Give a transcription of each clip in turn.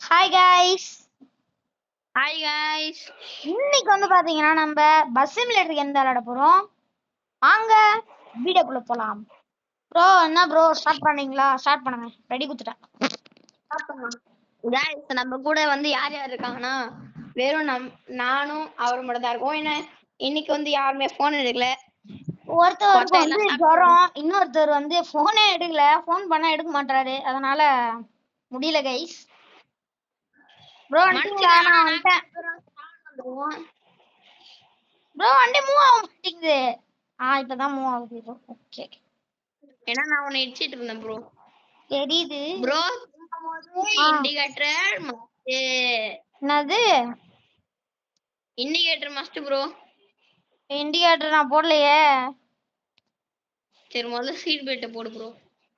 Hi guys. Hi guys. இன்னைக்கு பாத்தீங்கன்னா நம்ம பஸ் சிமுலேட்டர் கேம் விளையாட போறோம். வாங்க வீடியோக்குள்ள போலாம். ப்ரோ என்ன ப்ரோ ஸ்டார்ட் பண்ணீங்களா? ஸ்டார்ட் பண்ணுங்க. ரெடி குத்துட்டேன். गाइस நம்ம கூட யார் யார் இருக்காங்கன்னா வெறும் நானும் அவரும் மட்டும் தான் இருக்கோம். ஏன்னா இன்னைக்கு யாருமே போன் எடுக்கல. ஒருத்தர் ஜுரம், இன்னொருத்தர் போனே எடுக்கல. போன் பண்ணா எடுக்க மாட்டாரு. அதனால முடியல கைஸ். ப்ரோ வந்துட்டீங்களா? நான் வந்துட்டேன். ப்ரோ வண்டி மூவ் ஆக மாட்டேங்குது. இப்பதான் மூவ் ஆகுது. ஓகே. ஏன்னா நான் உன்னை இடிச்சிட்டு இருந்தேன் ப்ரோ. தெரியுது ப்ரோ. Indicator must. என்னது இண்டிகேட்டர் மஸ்ட் ப்ரோ. இண்டிகேட்டர் நான் போடலையே. சரி முதல்ல சீட் பெல்ட் போடு ப்ரோ.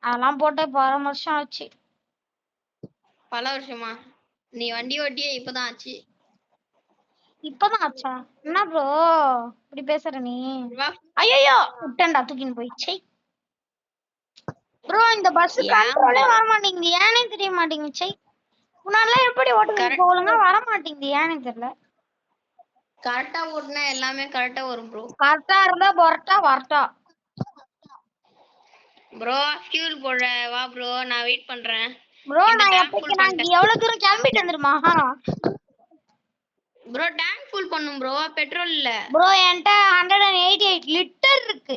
அதெல்லாம் போட்டு பல வருஷம் ஆச்சு. பல வருஷமா? நீ வண்டி ஓட்டியே இப்பதான் ஆச்சு. இப்பதான் ஆச்சா? என்ன ப்ரோ இப்படி பேசுற நீ? ஐயோ விட்டேன்டா தூக்கின்னு போயிடுச்சு. ப்ரோ இந்த பஸ் கண்ட்ரோலே வர மாட்டேங்குது. ஏனே தெரிய மாட்டேங்குது. முன்னாடிலாம் எப்படி ஓட்டுவீங்க? ஒழுங்கா வர மாட்டேங்குது. ஏனே தெரியல. கரெக்டா ஓட்டுனா எல்லாமே கரெக்டா வரும் ப்ரோ. கரெக்டா இருந்தா பொரட்டா வரட்டா. ப்ரோ ஃபியூல் போட வா ப்ரோ, நான் வெயிட் பண்றேன். ப்ரோ நான் எவ்வளவு தூரம் கிளம்பிட்டு வந்துருமா? ப்ரோ டேங்க் ஃபுல் பண்ணும் ப்ரோ, பெட்ரோல் இல்ல. ப்ரோ என்கிட்ட 188 லிட்டர் இருக்கு.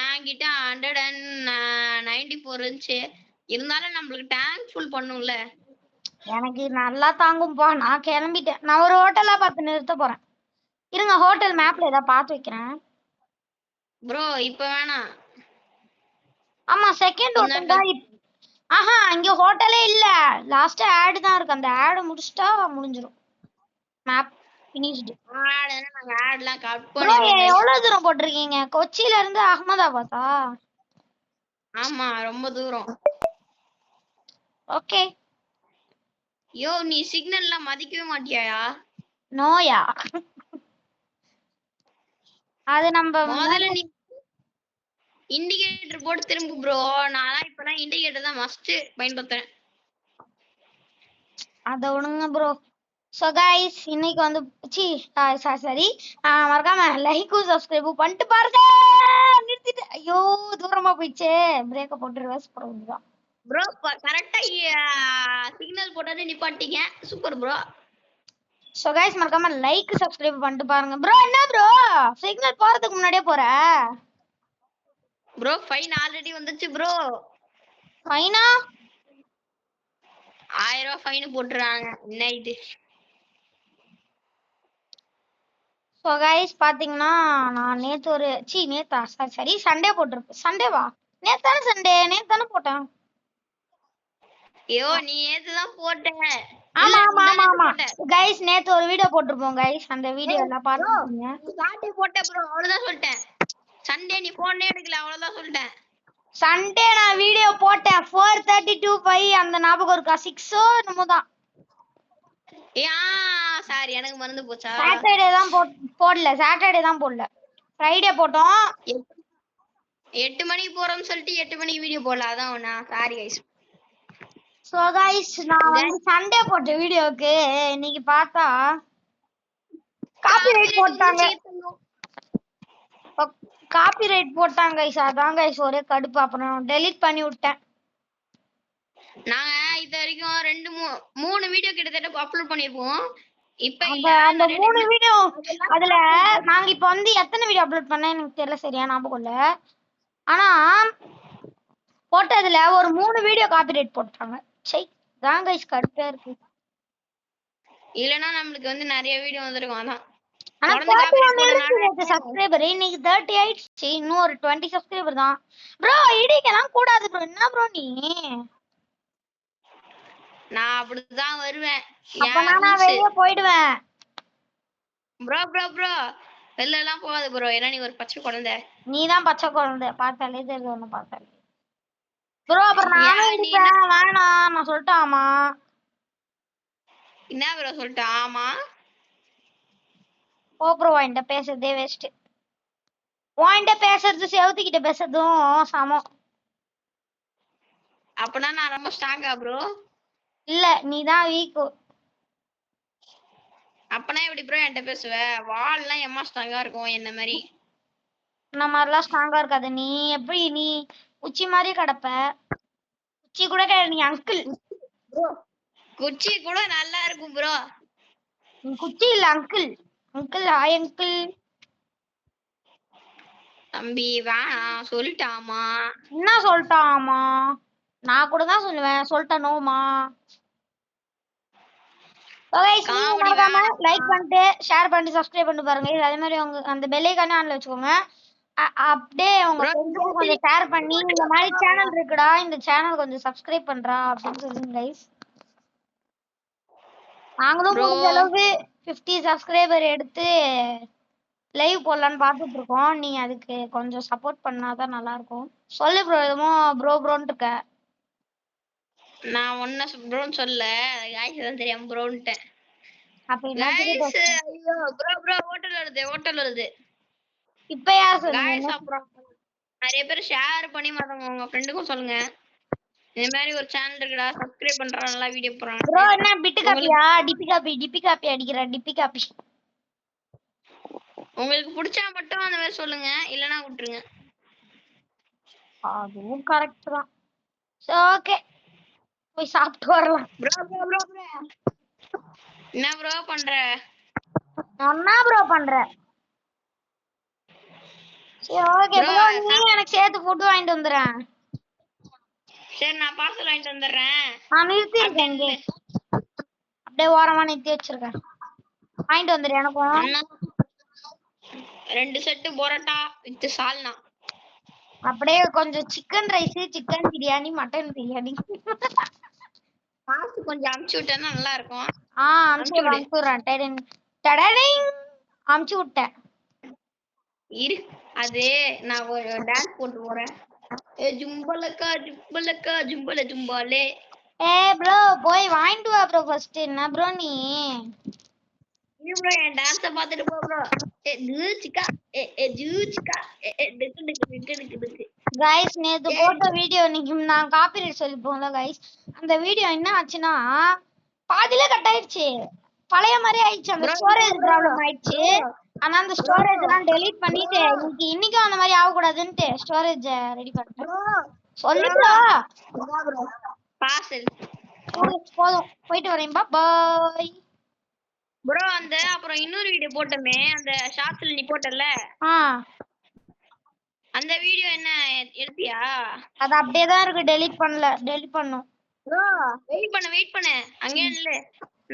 என்கிட்ட 194 இருந்துச்சு. இருந்தாலும் நம்மளுக்கு டேங்க் ஃபுல் பண்ணும்ல. எனக்கு நல்லா தாங்கும்பா. நான் கிளம்பிட்டேன். நான் ஒரு ஹோட்டலா பார்த்து நிறுத்த போறேன். இருங்க ஹோட்டல் மேப்ல ஏதாவது பார்த்து வைக்கிறேன். ப்ரோ இப்ப வேணாம். ஆமா செகண்ட் ஹோட்டல் தான். ஆஹா இங்க ஹோட்டலே இல்ல. லாஸ்ட் ஆட் தான் இருக்கு. அந்த ஆட் முடிச்சிட்டா முடிஞ்சிரும். Map finished. நாங்க ஆட்லாம் கட் ப்ரோ பண்ணிடுவோம். எவ்வளவு தூரம் போட்டுருக்கீங்க? கொச்சியில இருந்து அகமதாபாத்தா? ஆமா ரொம்ப தூரம். ஓகே. யோ நீ சிக்னல்லாம் மதிக்கவே மாட்டியாயா? நோயா? அது நம்ம முதல்ல நீ இண்டிகேட்டர் போட்டு திரும்பு ப்ரோ. நான் இப்பதான் இண்டிகேட்டர் தான் மஸ்ட் பயன்படுத்துறேன். அத விடுங்க ப்ரோ. சோ गाइस இன்னைக்கு சரி மறக்காம லைக் சப்ஸ்கிரைப் பண்ணிட்டு பாருங்க. நிறுத்திட்டு ஐயோ தூரமா போயிடுச்சே. பிரேக்க போட்டு ரிவர்ஸ் போட வேண்டியதான். ப்ரோ கரெக்டா சிக்னல் போட்டதே நிப்பாட்டிங்க. Super bro. சோ गाइस மறக்காம லைக் சப்ஸ்கிரைப் பண்ணிட்டு பாருங்க. ப்ரோ என்ன ப்ரோ சிக்னல் போறதுக்கு முன்னாடியே போற? ப்ரோ ஃபைன் ஆல்ரெடி வந்துச்சு ப்ரோ. ஃபைனா? 1000 ரூபாய் ஃபைன் போட்டுறாங்க. என்ன இது? சோ गाइस பாத்தீங்கன்னா நான் நேத்தா சரி சண்டே போட்டிருப்பேன். சண்டேவா? நேத்தான சண்டே. நேத்தான போட்டேன். ஐயோ நீ நேத்துதான் போட்ட. ஆமா ஆமா ஆமா ஆமா गाइस நேத்து ஒரு வீடியோ போட்டுருப்போம் गाइस. அந்த வீடியோ எல்லாம் பாத்துட்டீங்க. சாட்டே போட்ட ப்ரோ, அவ்வளவுதான் சொல்லிட்டேன். சண்டே நீ போனே எடுக்கல, அவ்வளவுதான் சொல்லிட்டேன். சண்டே நான் வீடியோ போட்டேன் 4:32 அந்த ஞாபகம் இருக்கா? 6 என்னமோ தான். சாரி எனக்கு மறந்து போச்சா? சாட்டர்டே தான் போடல. சாட்டர்டே தான் போடல. ஃப்ரைடே போட்டோம். 8 மணிக்கு போறோம்னு சொல்லிட்டு 8 மணிக்கு வீடியோ போடல. அதான் நான் சாரி गाइस. சோ गाइस நான் சண்டே போட்ட வீடியோக்கு இன்னைக்கு பார்த்தா காப்பிரைட் போட்டாங்க. காப்பிரைட் போட்டாங்க गाइस. அதான் गाइस ஒரே கடுப்பு. அப்புறம் டெலீட் பண்ணி விட்டேன். நாங்க இது வரைக்கும் 3 வீடியோ கிட்டத்தட்ட அப்லோட் பண்ணிருப்போம். இப்ப அந்த 3 வீடியோ அதுல நாங்க இப்ப எத்தனை வீடியோ அப்லோட் பண்ணேன் எனக்கு தெரியல. சரியா ஞாபகம் இல்ல. ஆனா போட்டதுல ஒரு 3 வீடியோ காப்பிரைட் போட்டாங்க. சை தான் गाइस கடுப்பா இருக்கு. இல்லனா நமக்கு நிறைய வீடியோ வந்திருக்கும். அதான் ஆனா 31 சப்ஸ்கிரைபர் இன்னைக்கு 30 ஆயிடுச்சு. இன்னும் ஒரு 20 சப்ஸ்கிரைபர் தான். ப்ரோ இடிக்கலாம் கூடாது ப்ரோ. என்ன ப்ரோ நீ? நான் அப்படிதான் வருவேன். அப்ப நான் வெளிய போய்டுவேன். ப்ரோ ப்ரோ ப்ரோ வெளில எல்லாம் போகாத ப்ரோ. ஏன்னா நீ ஒரு பச்சை குழந்தை. நீ தான் பச்சை குழந்தை. பார்த்தாலே தெரியுது ஒன்னு பார்த்தாலே. ப்ரோ அப்புறம் நானும் இடிப்பேன். வேணாம் நான் சொல்லிட்டேன். ஆமா என்ன ப்ரோ சொல்லிட்டேன்? ஆமா ஓ ப்ரோ என்கிட்ட பேசுறதே வேஸ்ட். உன்கிட்ட பேசுறது செவத்துக்கிட்ட பேசுறதும் சமம். அப்பனா நான் ரொம்ப ஸ்ட்ராங்கா ப்ரோ? இல்ல நீ தான் வீக். அப்பனா எப்படி ப்ரோ என்கிட்ட பேசுவ? வால்லாம் எம்மா ஸ்ட்ராங்கா இருக்கும் என்ன மாதிரி. இந்த மாதிரிலாம் ஸ்ட்ராங்கா இருக்காது. நீ எப்படி நீ உச்சி மாதிரி கிடப்ப. உச்சி கூட கிடையாது, நீ அங்கிள். குச்சி கூட நல்லா இருக்கும் ப்ரோ. நீ குச்சி இல்ல அங்கிள். Uncle hi uncle. தம்பி வேணாம் சொல்லிட்டாமா. என்ன சொல்லிட்டாமா? நான் கூட தான் சொல்லுவேன் சொல்லிட்டனோமா. லைக் பண்ணிட்டு ஷேர் பண்ணிட்டு சப்ஸ்கிரைப் பண்ணிட்டு பாருங்க. அதே மாதிரி உங்க அந்த பெல் ஐகானே ஆன்ல வச்சுக்கோங்க. அப்படியே உங்க ஃப்ரெண்ட்ஸுக்கு கொஞ்சம் ஷேர் பண்ணி இந்த மாதிரி சேனல் இருக்குடா, இந்த சேனல் கொஞ்சம் சப்ஸ்கிரைப் பண்றா அப்படின்னு சொல்லுங்க கைஸ். நாங்களும் முடிஞ்ச அளவுக்கு 50 சப்ஸ்கிரைபர் எடுத்து லைவ் போடலான்னு பார்த்துட்டு இருக்கோம். நீ அதுக்கு கொஞ்சம் சப்போர்ட் பண்ணாதான் நல்லா இருக்கும். சொல்லு ப்ரோ, எதுமோ ப்ரோன்னு இருக்க. நான் ஒன்ன ப்ரோன்னு சொல்ல, காய்ஸ் தான் தெரியாம ப்ரோன்ட்டேன். அப்ப என்ன ஐயோ ப்ரோ ஹோட்டல் வருது. இப்ப யார் காய்ஸ் சொன்னீங்க? அப்புறம் நிறைய பேர் ஷேர் பண்ணி மத்தவங்க உங்க ஃப்ரெண்டுக்கும் சொல்லுங்க. இந்த மாதிரி ஒரு சேனல் இருக்குடா, சப்ஸ்கிரைப் பண்றா, நல்லா வீடியோ போறாங்க. ப்ரோ என்ன பிட் காப்பியா? டிபி காப்பி அடிக்கிற டிபி காப்பி. உங்களுக்கு பிடிச்சா மட்டும் அந்த மாதிரி சொல்லுங்க, இல்லனா விட்டுருங்க. அதுவும் கரெக்ட் தான். ஓகே, போய் சாப்பிட்டு வரலாம். ப்ரோ என்ன ப்ரோ பண்ற? என்ன ப்ரோ பண்ற? சரி ஓகே ப்ரோ, நீ எனக்கு சேர்த்து ஃபுட் வாங்கிட்டு வந்துறேன். சரி நான் பார்சல் வாங்கிட்டு வந்துடுறேன். நான் நிறுத்தி இருக்கேன் இங்கே, அப்படியே ஓரமா நிறுத்தி வச்சிருக்கேன். வாங்கிட்டு வந்துடு எனக்கும். 2 செட்டு பரோட்டா வித் சால்னா. அப்படியே கொஞ்சம் chicken rice, chicken biryani, mutton biryani. காசு கொஞ்சம் அமுச்சு விட்டேன்னா நல்லா இருக்கும். அமுச்சுடுறேன். அமுச்சு விட்டேன். இரு, அது நான் ஒரு டான்ஸ் போட்டு போறேன். ஏ ஜும்பலக்கா ஜும்பலக்கா ஜும்பல ஜும்பாலே. ப்ரோ போய் வாங்கிட்டு வா ப்ரோ ஃபர்ஸ்ட். என்ன ப்ரோ நீ? ப்ரோ என் டான்ஸ பாத்துட்டு போ ப்ரோ. ஜூச்சிகா ஜூச்சிகா டிக்கு டிக்கு டிக்கு டிக்கு டிக்கு. கைஸ் நேத்து போட்ட வீடியோ இன்னைக்கு நான் காப்பிரைட் சொல்லிப்போம்ல கைஸ். அந்த வீடியோ என்ன ஆச்சுன்னா பாதியில கட் ஆயிடுச்சு. பழைய மாதிரி ஆயிடுச்சு. அந்த ஸ்டோரேஜ் ப்ராப்ளம் ஆயிடுச்சு. ஆனா அந்த ஸ்டோரேஜ் எல்லாம் டெலீட் பண்ணிட்டு இன்னைக்கும் அந்த மாதிரி ஆகக்கூடாதுன்ட்டு ஸ்டோரேஜ் ரெடி பண்ணிட்டேன். சொல்லு ப்ரோ. பார்சல் போதும், போயிட்டு வரேன். Bye bro. அந்த அப்புறம் இன்னொரு வீடியோ போட்டோமே, அந்த ஷார்ட்ஸ்ல நீ போட்டல, அந்த வீடியோ என்ன எடுத்தியா? அது அப்படியே தான் இருக்கு, டெலீட் பண்ணல. டெலீட் பண்ணும். ப்ரோ வெயிட் பண்ணு அங்கே இல்ல.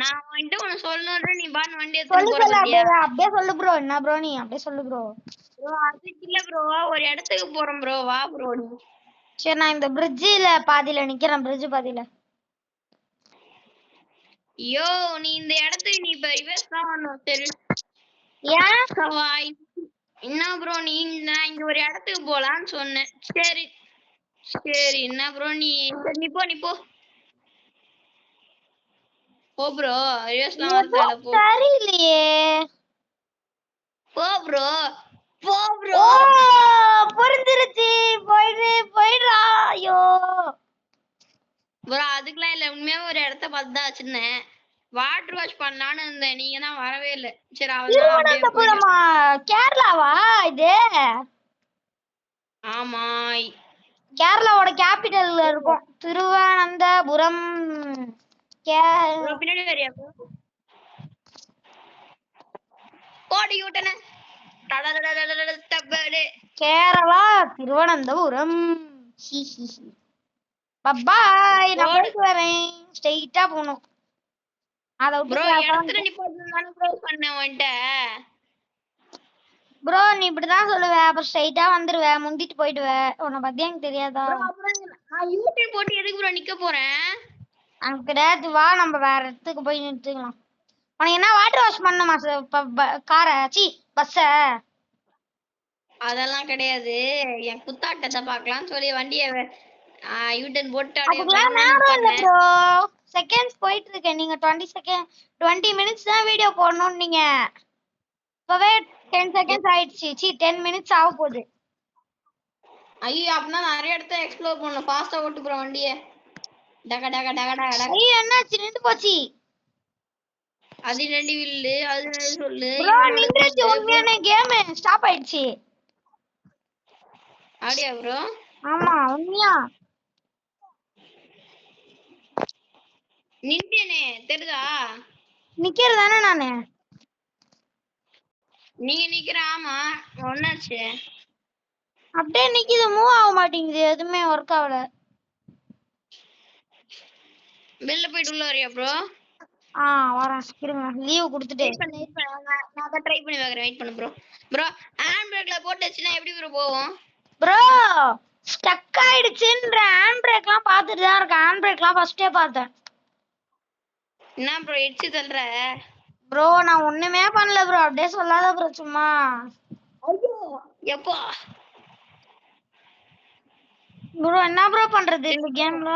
நான் வந்துட்டு உனக்கு சொல்லணும்ன்ற நீ பான் வண்டி எடுத்து போற பத்தியா? அப்படியே சொல்லு ப்ரோ. என்ன ப்ரோ நீ அப்படியே சொல்லு ப்ரோ. அதுக்கு இல்ல ப்ரோ, ஒரு இடத்துக்கு போறோம் ப்ரோ, வா ப்ரோ. சரி நான் இந்த பிரிட்ஜில பாதியில நிக்கிறேன். பிரிட்ஜ் பாதியில. ஐயோ நீ இந்த இடத்துக்கு நீ இப்ப ரிவர்ஸ் தான் வரணும். சரி ஏன் என்ன ப்ரோ நீ நான் இங்க ஒரு இடத்துக்கு போலான்னு சொன்னேன். சரி சரி என்ன ப்ரோ நீ நீ போ போ ப்ரோ. ரிவர்ஸ்லாம் வரதால போ. சரியில்லையே. போ ப்ரோ போ ப்ரோ. புரிஞ்சிருச்சு. போயிடுறா. ஐயோ ப்ரோ அதுக்கெல்லாம் இல்ல, உண்மையாவே ஒரு இடத்த பார்த்து தான் வச்சிருந்தேன். வாட்டர் வாஷ் பண்ணலான்னு இருந்தேன், நீங்க தான் வரவே இல்ல. சரி அவள்தான் அப்படியே போயிட்டு. கேரளாவா இது? ஆமா கேரளாவோட கேபிட்டல்ல இருக்கும் திருவனந்தபுரம். பின்னாடி வரியா கோடி யூட்டன கேரளா திருவனந்தபுரம். பாய் நான் போயிட்டு வரேன். ஸ்ட்ரைட்டா போணும். அத ப்ரோ இடத்துல நிப்பாட்டுனால ப்ரோ பண்ணேன் உன்கிட்ட. ப்ரோ நீ இப்படிதான் சொல்லுவ, அப்புறம் ஸ்ட்ரைட்டா வந்துருவ, முந்திட்டு போயிடுவ. உன்னை பத்தி எனக்கு தெரியாதா? நான் யூடியூப் போட்டு எதுக்கு ப்ரோ நிக்க போறேன்? அங்க கிடையாது, வா நம்ம வேற இடத்துக்கு போய் நிறுத்திக்கலாம். உனக்கு என்ன வாட்டர் வாஷ் பண்ணுமா காரை? சி பஸ்ஸ? அதெல்லாம் கிடையாது, என் குத்தாட்டத்தை பார்க்கலாம்னு சொல்லி வண்டியை யூட்டன் போட்டு அதுக்கெல்லாம் நேரம் இல்ல ப்ரோ. செகண்ட்ஸ் போயிட்டு இருக்கேன். நீங்க 20 மினிட்ஸ் தான் வீடியோ போடணும். நீங்க இப்பவே 10 செகண்ட்ஸ் ஆயிடுச்சு. சி 10 மினிட்ஸ் ஆக போகுது. ஐயோ அப்படின்னா நிறைய இடத்த எக்ஸ்ப்ளோர் பண்ணணும். ஃபாஸ்டா ஓட்டு ப்ரோ வண்டியை. டக டக டக டக டக. ஐயோ என்னாச்சு நின்று போச்சு அது ரெண்டு வில்லு அது ரெண்டு சொல்லு ப்ரோ நின்றுச்சு உண்மையான கேம் ஸ்டாப் ஆயிடுச்சு அப்படியா ப்ரோ? ஆமா உண்மையா நின்றேனே தெரியுதா? நிக்கிறது தானே நானு நீங்க நிக்கிற ஆமா ஒன்னாச்சு. அப்படியே நிக்குது மூவ் ஆக மாட்டேங்குது எதுவுமே ஒர்க் ஆகல வெளில போயிட்டு உள்ள வரியா ப்ரோ? வரேன் இருங்க லீவ் கொடுத்துட்டு நான் ட்ரை பண்ணி பார்க்கறேன். வெயிட் பண்ணு ப்ரோ. ப்ரோ ஹேண்ட் பிரேக்ல போட்டு வச்சினா எப்படி ப்ரோ போகும்? ப்ரோ ஸ்டக் ஆயிடுச்சுன்ற ஹேண்ட் பிரேக்லாம் பார்த்துட்டு தான் இருக்கேன் ஹேண்ட் பிரேக்லாம் ஃபர்ஸ்டே பார்த்தேன் என்ன ப்ரோ எட்சி தள்ளுற? ப்ரோ நான் ஒண்ணுமே பண்ணல ப்ரோ அப்படியே சொல்லாத ப்ரோ சும்மா ஐயோ எப்பா ப்ரோ என்ன ப்ரோ பண்றது இந்த கேம்ல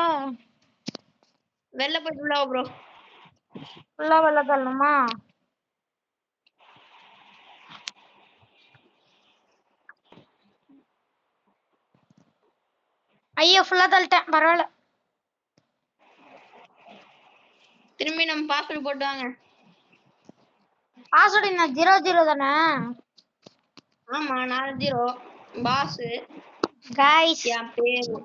வெளில போயிட்டு உள்ள ப்ரோ. ஃபுல்லா வெள்ள தள்ளணுமா ஐயோ ஃபுல்லா தள்ளிட்டேன் பரவாயில்ல திரும்பி நம்ம பாஸ்வேர்ட் போட்டு வாங்க. பாஸ்வேர்டு என்ன 00 தானே ஆமா 40 பாஸ் गाइस என் பேரு.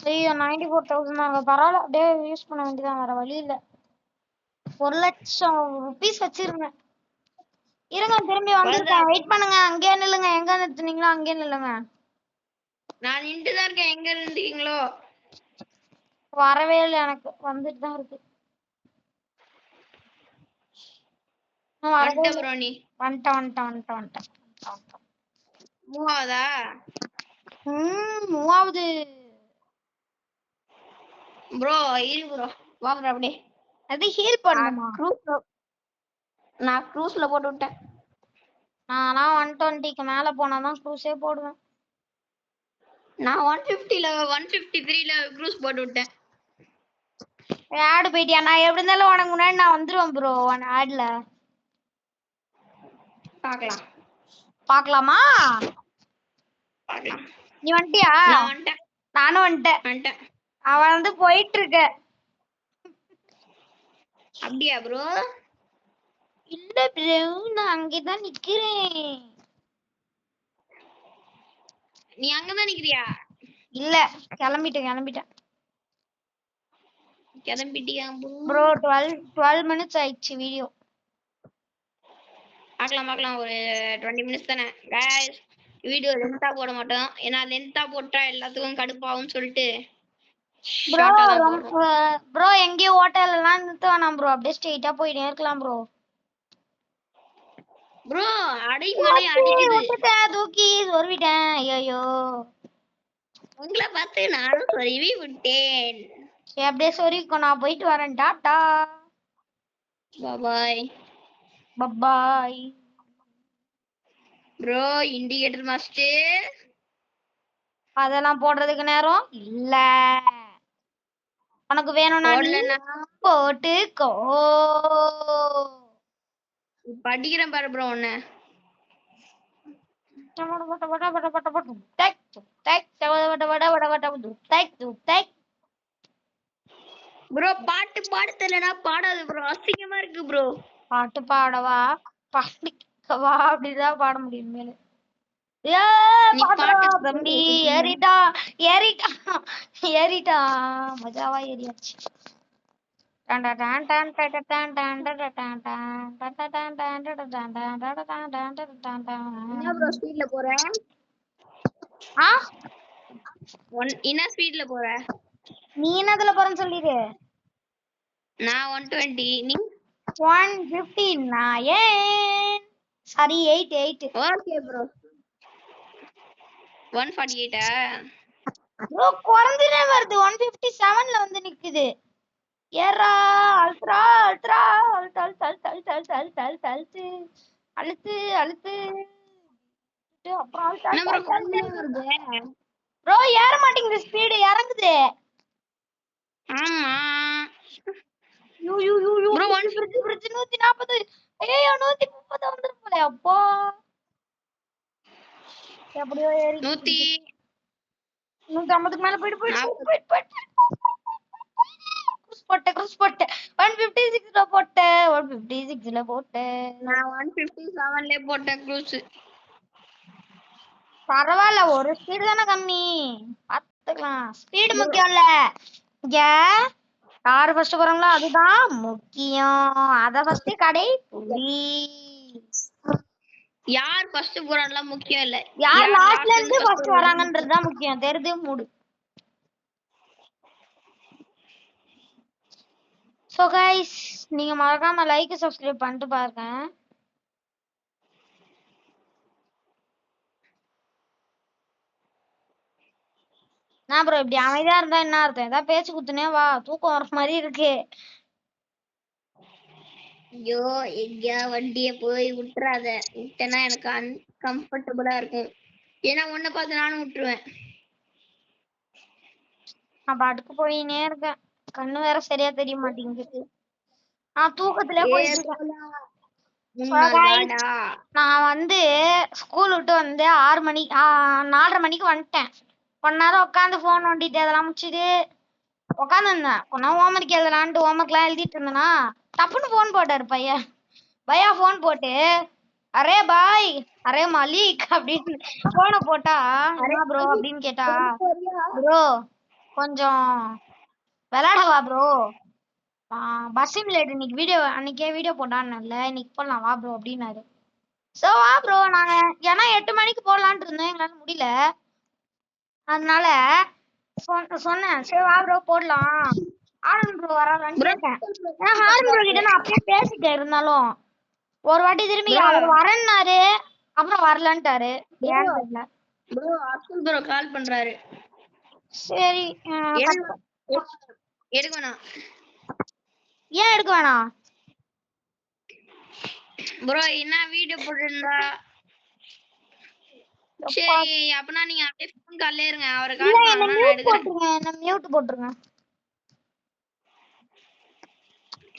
ஐயோ 94,000 தாங்க பரவாயில்ல அப்படியே யூஸ் பண்ண வேண்டியதான் வேற வழி இல்ல 1,00,000 rupees வச்சிருங்க இருங்க திரும்பி வந்துருக்கேன் வெயிட் பண்ணுங்க அங்கேயே நில்லுங்க எங்க நிறுத்துனீங்களோ அங்கேயே நில்லுங்க நான் நின்று தான் இருக்கேன். எங்க இருந்தீங்களோ வரவே இல்லை எனக்கு வந்துட்டு தான் இருக்கு வந்துட்ட ப்ரோ. நீ வந்துட்டேன் மூவாவதா? மூவாவது ப்ரோ இரு ப்ரோ வா ப்ரோ அப்படியே. அது ஹீல் பண்ணுமா நான் க்ரூஸ்ல போட்டு விட்டேன். நானா 120க்கு மேல போனாதான் க்ரூஸே போடுவேன் நான் 150ல 153ல க்ரூஸ் போட்டு விட்டேன். ஆடு போயிட்டியா நான் எப்படி இருந்தாலும் உனக்கு முன்னாடி நான் வந்துருவேன் ப்ரோ ஆட்ல பார்க்கலாம் பாக்கலாமா பார்க்கலாம். நீ வந்துட்டியா நான் வந்துட்டேன். நானும் வந்துட்டேன் அவன் வந்து போயிட்டு இருக்க அப்படியா ப்ரோ? இல்ல ப்ரோ நான் அங்கதான் நிக்கிறேன் நீ அங்கதான் நிக்கிறியா? இல்ல கிளம்பிட்டேன் கிளம்பிட்டியா ப்ரோ 12 மினிட்ஸ் ஆயிடுச்சு வீடியோ பார்க்கலாம் ஒரு 20 மினிட்ஸ் தானே गाइस. வீடியோ லென்த்தா போட மாட்டோம் ஏன்னா லென்த்தா போட்டா எல்லாத்துக்கும் கடுப்பாகும்னு சொல்லிட்டு ஷார்ட்டா தான் போடுறோம். ப்ரோ எங்கேயும் ஹோட்டல்ல எல்லாம் நிறுத்த வேணாம் ப்ரோ அப்படியே ஸ்ட்ரெயிட்டா போயிட்டே இருக்கலாம் ப்ரோ ப்ரோ அடைமலை அடிக்குது. விட்டுட்டேன் தூக்கி சொருவிட்டேன் ஐயோ உங்களை பார்த்து நானும் சொருவி விட்டேன். அப்படியே சொருவிக்கோ நான் போயிட்டு வரேன் டாடா பாய் பாய் ப்ரோ இண்டிகேட்டர் மாஸ்டர் அதெல்லாம் போடுறதுக்கு நேரம் இல்ல உனக்கு வேணும்னா போடலன்னா போட்டுக்கோ படிக்கிறேன் பாரு ப்ரோ உன்னை. ப்ரோ பாட்டு பாட தெரியலனா பாடாது ப்ரோ அசிங்கமா இருக்கு ப்ரோ. பாட்டு பாடவா பாடிக்கவா அப்படிதான் பாட முடியும் மேல நீ பாட்டு தம்பி ஏறிட்டா மஜாவா ஏறியாச்சு என்ன ப்ரோ ஸ்பீட்ல போற? என்ன ஸ்பீட்ல போற? நீ என்னதுல போறன்னு சொல்லிடு. நான் 120 நீ 159 சாரி 88. ஓகே ப்ரோ 148 ப்ரோ குறஞ்சினே வருது 157ல வந்து நிக்குது. ஏறா ultra ultra Alt Alt Alt Alt Alt Alt Alt Alt அழுத்து அழுத்து அப்புறம் ப்ரோ ஏற மாட்டேங்குது ஸ்பீடு இறங்குது. ஆமா you you you you bro 140 ஐயோ 130 வந்துரும் போல அப்பா எப்படியோ ஏறி 150 150க்கு மேல போயிட்டு மினிட்ஸ்ல போட்டேன். நான் 157ல போட்டேன் க்ரூஸ். பரவாயில்ல, ஒரு ஸ்பீடு தானே கம்மி, பாத்துக்கலாம். ஸ்பீடு முக்கியம் இல்ல, இங்க யாரு ஃபர்ஸ்ட் போறாங்களோ அதுதான் முக்கியம். அத ஃபர்ஸ்ட் கடை புடி. யார் ஃபர்ஸ்ட் போறான்லாம் முக்கியம் இல்ல, யார் லாஸ்ட்ல இருந்து ஃபர்ஸ்ட் வராங்கன்றது தான் முக்கியம். தெரிது மூடு. சோ गाइस, நீங்க மறக்காம லைக் சப்ஸ்கிரைப் பண்ணிட்டு பாருங்க. நான் ப்ரோ இப்படி அமைதியா இருந்தா என்ன அர்த்தம்? ஏதாவது பேச்சு குத்துனே வா, தூக்கம் வர மாதிரி இருக்கு. ஐயோ, எங்கயா வண்டிய போய் விட்டுறாத. விட்டனா எனக்கு அன்கம்ஃபர்டபுளா இருக்கும். ஏன்னா உன்னை பார்த்து நானும் விட்டுருவேன். நான் பாட்டுக்கு போயினே இருக்கேன், கண்ணு வேற சரியா தெரிய மாட்டேங்குது. நான் தூக்கத்திலே போயிட்டு இருக்கேன். நான் வந்து ஸ்கூல் விட்டு வந்து 6 மணி 4:30 மணிக்கு வந்துட்டேன். கொஞ்ச நேரம் உட்காந்து போன் நோண்டிட்டு அதெல்லாம் முடிச்சுட்டு உட்காந்துருந்தேன். கொஞ்ச ஹோம்ஒர்க் எழுதலான்ட்டு ஹோம்ஒர்க்லாம் எழுதிட்டு இருந்தேனா, டப்புன்னு போன் போட்டாரு பையன். பையா போன் போட்டு அரே பாய் அரே மாலிக் அப்படின்னு போனை போட்டா, என்ன ப்ரோ அப்படின்னு கேட்டா, ப்ரோ கொஞ்சம் விளையாடவா ப்ரோ, பஸ் சிமுலேட்டர் இன்னைக்கு வீடியோ அன்னைக்கே வீடியோ போட்டான்ல, இன்னைக்கு போடலாம் வா ப்ரோ அப்படின்னாரு. சோ வா ப்ரோ, நாங்க ஏன்னா 8 மணிக்கு போடலான்ட்டு இருந்தோம், எங்களால முடியல. அதனால சொன்னேன் சரி வா ப்ரோ போடலாம். ஆனந்த் ப்ரோ வராதான்னு கேட்டேன். ஏன்னா ஆனந்த் ப்ரோ கிட்ட நான் அப்படியே பேசிட்டேன். இருந்தாலும் ஒரு வாட்டி திரும்பி அவர் வரேன்னாரு, அப்புறம் வரலன்ட்டாரு. ஏன்னு தெரியல. ப்ரோ அப்துல் ப்ரோ கால் பண்றாரு. சரி எடுக்க வேணாம். ஏன் எடுக்க வேணாம் ப்ரோ? என்ன வீடியோ போட்டுருந்தா சரி, அப்பனா நீங்க அப்படியே ஃபோன் கால்ல இருங்க. அவரை கால் பண்ணா நான் எடுக்கிறேன். என்ன மியூட் போட்டுருங்க.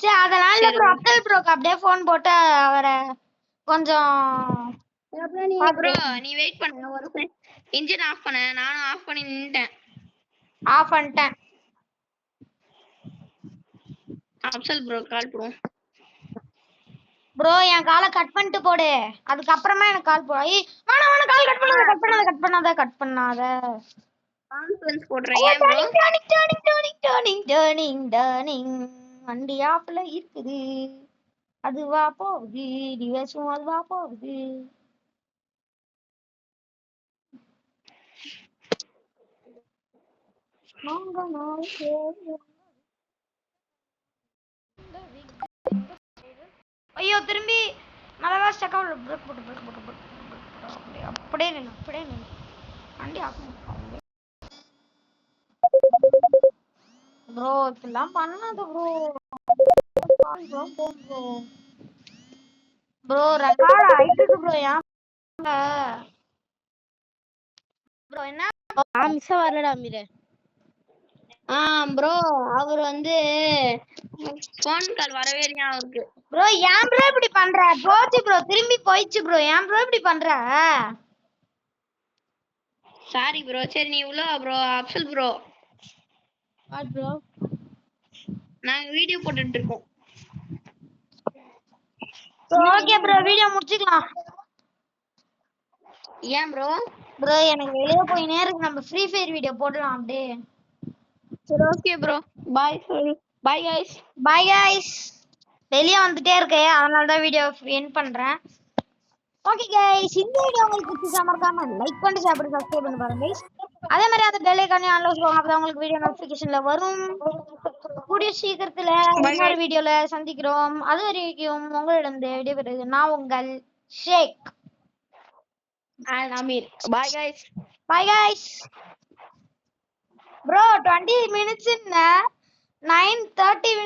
சரி அதனால ப்ரோ அப்துல் ப்ரோக்கு அப்படியே ஃபோன் போட்டு அவரை கொஞ்சம் ப்ரோ நீ வெயிட் பண்ணு ஒரு செகண்ட். இன்ஜின் ஆஃப் பண்ண, நானும் ஆஃப் பண்ணி நின்னுட்டேன். ஆஃப் பண்ணிட்டேன். அப்சல் ப்ரோ கால் பண்ணுவோம். ப்ரோ என் காலை கட் பண்ணிட்டு போடு, அதுக்கு அப்புறமா எனக்கு கால் போடு. வேணாம் வேணாம், கால் கட் பண்ணாத கட் பண்ணாத கட் பண்ணாத கட் பண்ணாத. கான்ஃபரன்ஸ் போடுறேன். ஏன் ப்ரோ? டர்னிங் வண்டி ஆஃப்ல இருக்குது, அதுவா போகுது, டிவைஸும் அதுவா போகுது. ஐயோ திரும்பி நல்லா ஸ்டக்காக பிரேக் போட்டு பிரேக் போட்டு பிரேக் போட்டு அப்படியே நின்று அப்படியே நின்று வண்டி ஆஃப் ப்ரோ. இப்பெல்லாம் பண்ணாத ப்ரோ. ப்ரோ ரெக்கார்ட் ஆயிட்டு ப்ரோ. ஏன் ப்ரோ என்ன மிஸ் வரலடா மீரே. ப்ரோ அவர் வந்து ஃபோன் கால் வரவே இல்லையா அவருக்கு. ப்ரோ ஏன் ப்ரோ இப்படி பண்ற? போச்சு ப்ரோ, திரும்பி போயிடுச்சு ப்ரோ. ஏன் ப்ரோ இப்படி பண்ற? Sorry bro. சரி நீ உள்ள bro. Afzal bro what bro? நாங்க வீடியோ போட்டுட்டு இருக்கோம். ஓகே ப்ரோ, வீடியோ முடிச்சுக்கலாம். ஏன் ப்ரோ? ப்ரோ எனக்கு வெளிய போயினே இருக்கு, நம்ம ஃப்ரீ ஃபயர் வீடியோ போடலாம் அப்படியே. சரி ஓகே ப்ரோ, பாய். சரி பாய் गाइस. பாய் गाइस. வெளிய வந்துட்டே இருக்கே, அதனால தான் வீடியோ எண்ட் பண்றேன். ஓகே गाइस, இந்த வீடியோ உங்களுக்கு பிடிச்சா மறக்காம லைக் பண்ணி ஷேர் பண்ணி சப்ஸ்கிரைப் பண்ணி பாருங்க गाइस. அதே மாதிரி அந்த பெல் ஐகானை ஆன்ல வச்சுக்கோங்க, அப்பதான் உங்களுக்கு வீடியோ நோட்டிஃபிகேஷன்ல வரும். கூடிய சீக்கிரத்துல இன்னொரு வீடியோல சந்திக்கிறோம். அது வரைக்கும் உங்களிடம் விடைபெறுவது நான் உங்கள் ஷேக் and Amir. Bye guys. Bye guys. Bro 20 minutes in 9:30